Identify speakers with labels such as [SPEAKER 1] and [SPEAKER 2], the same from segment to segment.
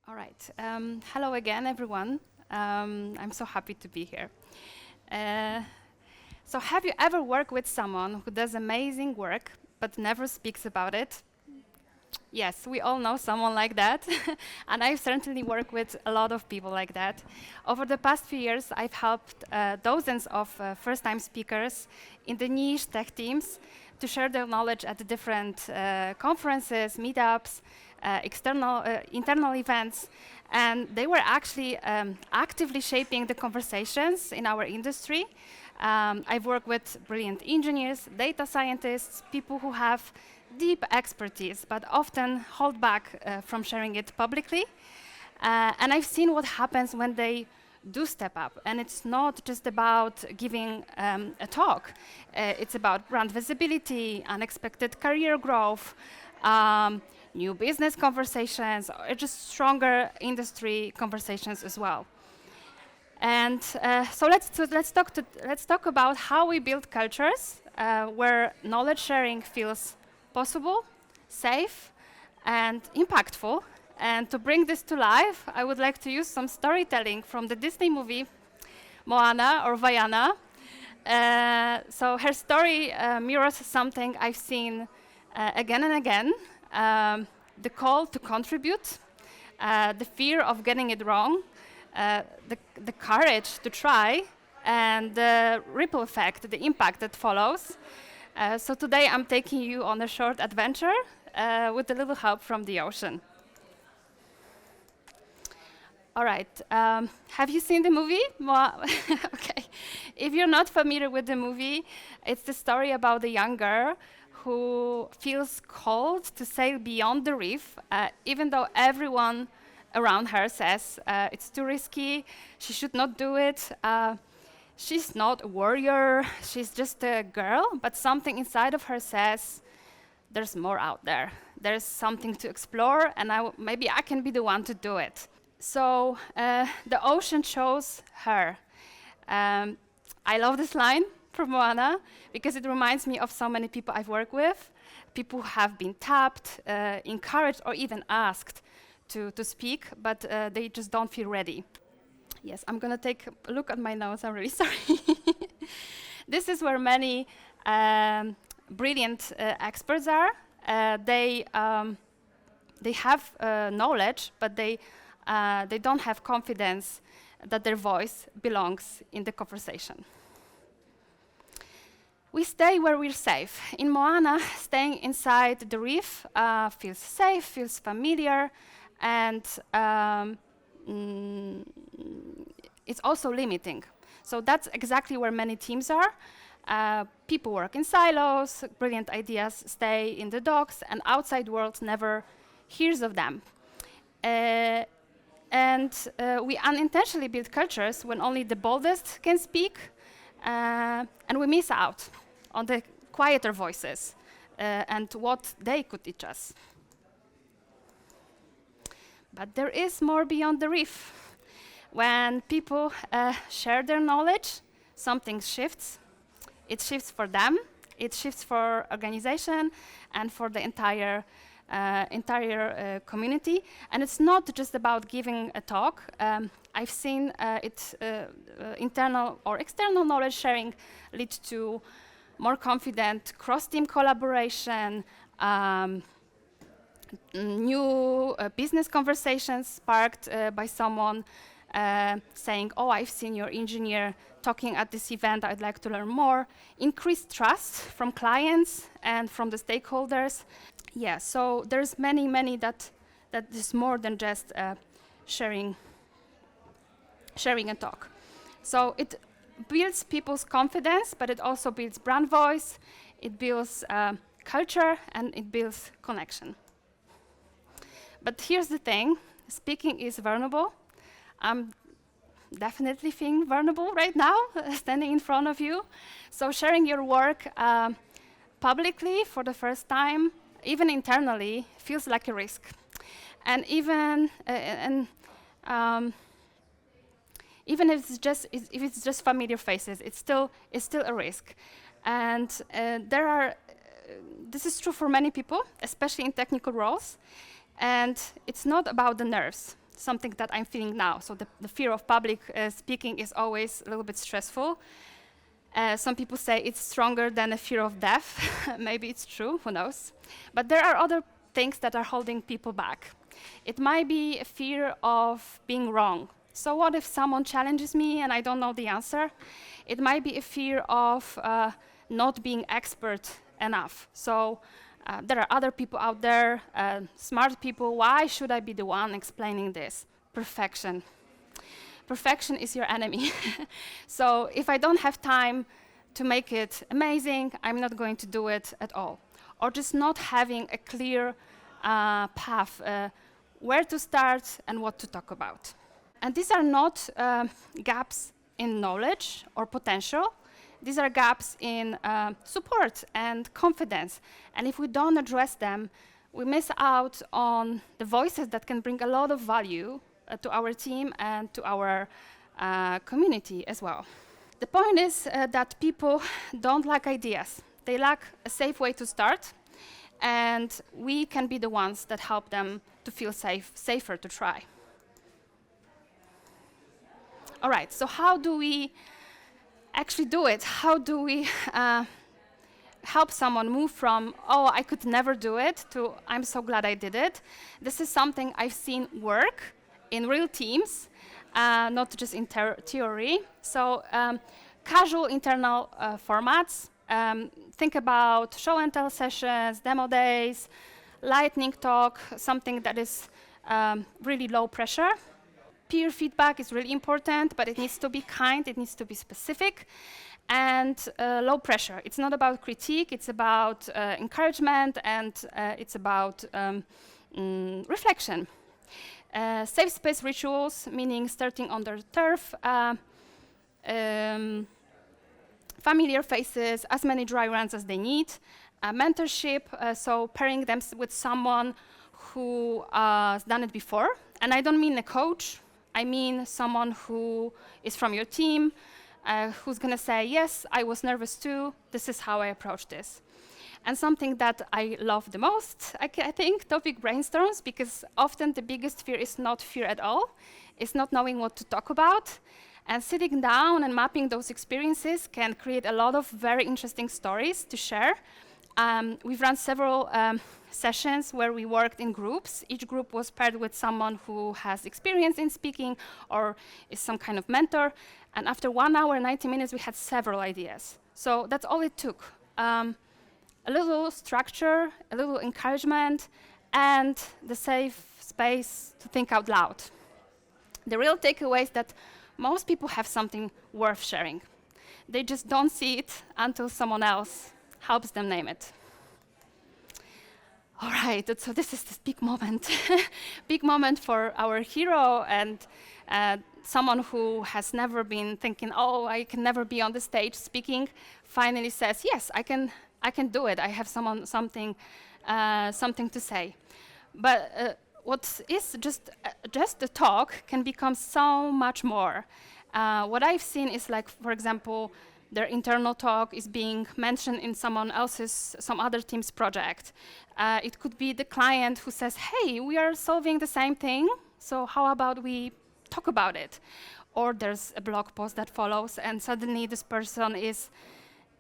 [SPEAKER 1] All right. Hello again, everyone. I'm so happy to be here. Uh, so, have you ever worked with someone who does amazing work but never speaks about it? Yes, we all know someone like that. And I've certainly worked with a lot of people like that. Over the past few years, I've helped dozens of first-time speakers in the niche tech teams to share their knowledge at the different conferences, meetups, internal events, and they were actually actively shaping the conversations in our industry. I've worked with brilliant engineers, data scientists, people who have deep expertise, but often hold back from sharing it publicly. And I've seen what happens when they do step up. And it's not just about giving a talk. It's about brand visibility, unexpected career growth, new business conversations, or just stronger industry conversations as well. And so let's talk about how we build cultures where knowledge sharing feels possible, safe, and impactful. And to bring this to life, I would like to use some storytelling from the Disney movie Moana or Vaiana. So her story mirrors something I've seen again and again. The call to contribute, the fear of getting it wrong, the courage to try, and the ripple effect, the impact that follows. So today I'm taking you on a short adventure with a little help from the ocean. All right, have you seen the movie? Okay. If you're not familiar with the movie, it's the story about a young girl who feels called to sail beyond the reef, even though everyone around her says it's too risky, she should not do it. She's not a warrior, she's just a girl, but something inside of her says, there's more out there. There's something to explore, and maybe I can be the one to do it. So the ocean chose her. I love this line from Moana because it reminds me of so many people I've worked with, people who have been tapped, encouraged, or even asked to speak, but they just don't feel ready. Yes, I'm going to take a look at my notes. I'm really sorry. This is where many brilliant experts are. They have knowledge, but they don't have confidence that their voice belongs in the conversation. We stay where we're safe. In Moana, staying inside the reef feels safe, feels familiar, and it's also limiting. So that's exactly where many teams are. People work in silos, brilliant ideas stay in the docks, and outside world never hears of them. And we unintentionally build cultures when only the boldest can speak, and we miss out on the quieter voices and what they could teach us. But there is more beyond the reef. When people share their knowledge, something shifts. It shifts for them, it shifts for organization, and for the entire community. And it's not just about giving a talk. I've seen internal or external knowledge sharing lead to more confident cross-team collaboration, new business conversations sparked by someone saying, oh, I've seen your engineer talking at this event, I'd like to learn more. Increased trust from clients and from the stakeholders. Yeah, so there's many that is more than just sharing a talk. So it builds people's confidence, but it also builds brand voice, it builds culture, and it builds connection. But here's the thing, speaking is vulnerable. I'm definitely feeling vulnerable right now, standing in front of you. So sharing your work publicly for the first time, even internally, feels like a risk. And even if it's just familiar faces, it's still a risk. And this is true for many people, especially in technical roles. And it's not about the nerves. something that I'm feeling now. So the fear of public speaking is always a little bit stressful. Some people say it's stronger than a fear of death. Maybe it's true, who knows? But there are other things that are holding people back. It might be a fear of being wrong. So what if someone challenges me and I don't know the answer? It might be a fear of not being expert enough. So there are other people out there, smart people. Why should I be the one explaining this? Perfection. Perfection is your enemy. So if I don't have time to make it amazing, I'm not going to do it at all. Or just not having a clear path where to start and what to talk about. And these are not gaps in knowledge or potential. These are gaps in support and confidence. And if we don't address them, we miss out on the voices that can bring a lot of value to our team and to our community as well. The point is that people don't lack ideas. They lack a safe way to start, and we can be the ones that help them to feel safer to try. All right, so how do we actually do it? How do we help someone move from, oh, I could never do it, to I'm so glad I did it? This is something I've seen work in real teams, not just in theory. So casual internal formats. Think about show and tell sessions, demo days, lightning talk, something that is really low pressure. Peer feedback is really important, but it needs to be kind, it needs to be specific, and low pressure. It's not about critique, it's about encouragement, and it's about reflection. Safe space rituals, meaning starting on their turf, familiar faces, as many dry runs as they need, mentorship, so pairing them with someone who has done it before. And I don't mean a coach, I mean someone who is from your team, who's gonna say, yes, I was nervous too, this is how I approach this. And something that I love the most, I think, topic brainstorms, because often the biggest fear is not fear at all, it's not knowing what to talk about. And sitting down and mapping those experiences can create a lot of very interesting stories to share. We've run several sessions where we worked in groups. Each group was paired with someone who has experience in speaking or is some kind of mentor. And after 1 hour, 90 minutes, we had several ideas. So that's all it took. A little structure, a little encouragement, and the safe space to think out loud. The real takeaway is that most people have something worth sharing. They just don't see it until someone else helps them name it. All right, so this is this big moment. Big moment for our hero and someone who has never been thinking, oh, I can never be on the stage speaking, finally says, yes, I can do it. I have something to say. But what is just a talk can become so much more. What I've seen is, like, for example, their internal talk is being mentioned in some other team's project. It could be the client who says, hey, we are solving the same thing, so how about we talk about it? Or there's a blog post that follows, and suddenly this person is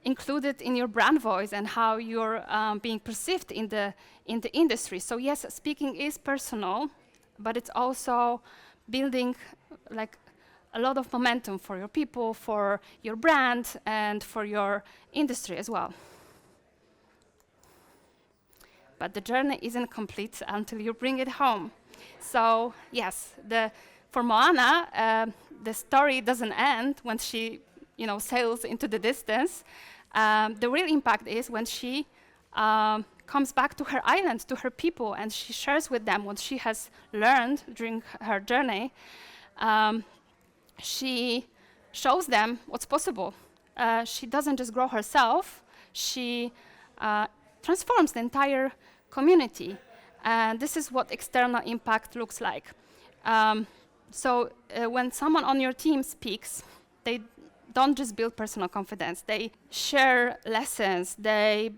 [SPEAKER 1] included in your brand voice and how you're being perceived in the industry. So yes, speaking is personal, but it's also building like a lot of momentum for your people, for your brand, and for your industry as well. But the journey isn't complete until you bring it home. So yes, for Moana, the story doesn't end when she sails into the distance. The real impact is when she comes back to her island, to her people, and she shares with them what she has learned during her journey. She shows them what's possible. She doesn't just grow herself, she transforms the entire community. And this is what external impact looks like. So when someone on your team speaks, they don't just build personal confidence. They share lessons. They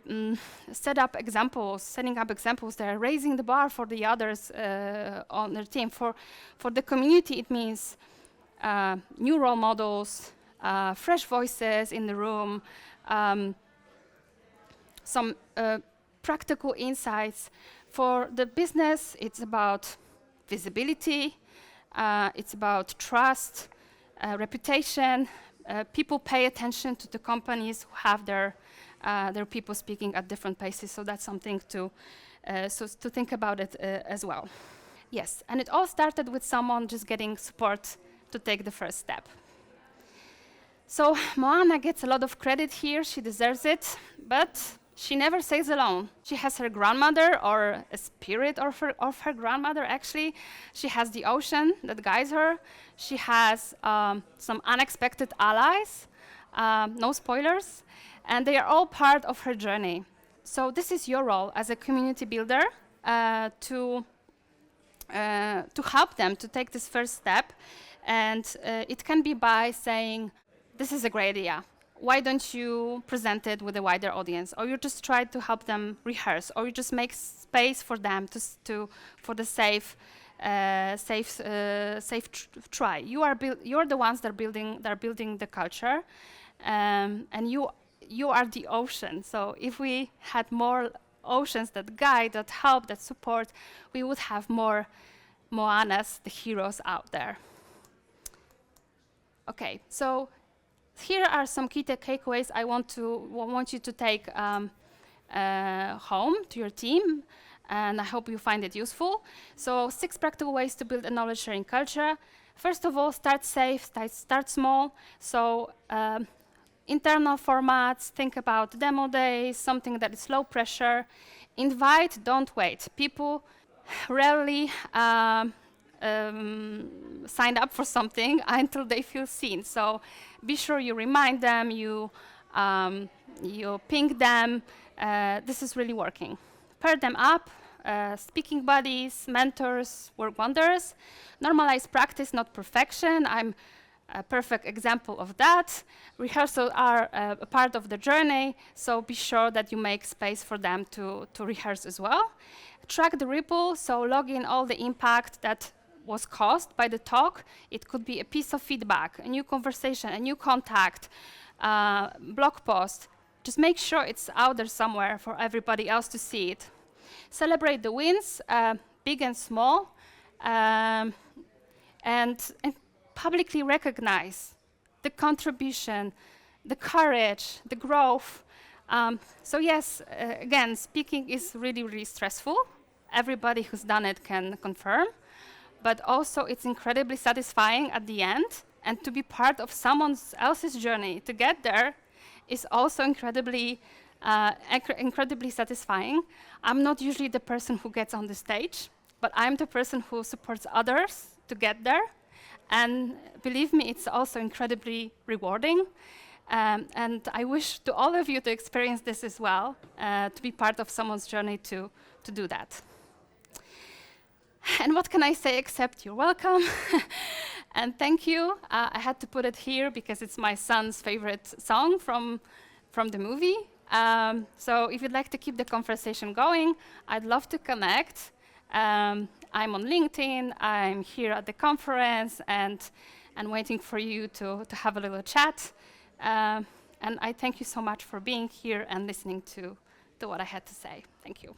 [SPEAKER 1] setting up examples. They're raising the bar for the others on their team. For the community, it means new role models, fresh voices in the room, some practical insights. For the business, it's about visibility, it's about trust, reputation. People pay attention to the companies who have their people speaking at different paces, so that's something to think about it as well. Yes, and it all started with someone just getting support to take the first step. So Moana gets a lot of credit here, she deserves it, but she never stays alone. She has her grandmother, or a spirit of her grandmother, actually. She has the ocean that guides her. She has some unexpected allies, no spoilers, and they are all part of her journey. So this is your role as a community builder to help them to take this first step. And it can be by saying, this is a great idea. Why don't you present it with a wider audience? Or you just try to help them rehearse, or you just make space for them for the safe try. You're the ones that are building the culture, and you are the ocean. So if we had more oceans that guide, that help, that support, we would have more Moanas, the heroes out there. Okay, so here are some key takeaways I want you to take home to your team, and I hope you find it useful. So 6 practical ways to build a knowledge-sharing culture. First of all, start safe, start small. So internal formats, think about demo days, something that is low pressure. Invite, don't wait. People rarely sign up for something until they feel seen. So be sure you remind them, you ping them. This is really working. Pair them up. Speaking buddies, mentors work wonders. Normalize practice, not perfection. I'm a perfect example of that. Rehearsals are a part of the journey, so be sure that you make space for them to rehearse as well. Track the ripple, so log in all the impact that was caused by the talk. It could be a piece of feedback, a new conversation, a new contact, blog post. Just make sure it's out there somewhere for everybody else to see it. Celebrate the wins, big and small, and publicly recognize the contribution, the courage, the growth. So yes, again, speaking is really, really stressful. Everybody who's done it can confirm. But also it's incredibly satisfying at the end, and to be part of someone else's journey to get there is also incredibly satisfying. I'm not usually the person who gets on the stage, but I'm the person who supports others to get there. And believe me, it's also incredibly rewarding. And I wish to all of you to experience this as well, to be part of someone's journey to do that. And what can I say except you're welcome and thank you. I had to put it here because it's my son's favorite song from the movie. So if you'd like to keep the conversation going, I'd love to connect. I'm on LinkedIn, I'm here at the conference, and waiting for you to have a little chat. And I thank you so much for being here and listening to what I had to say. Thank you.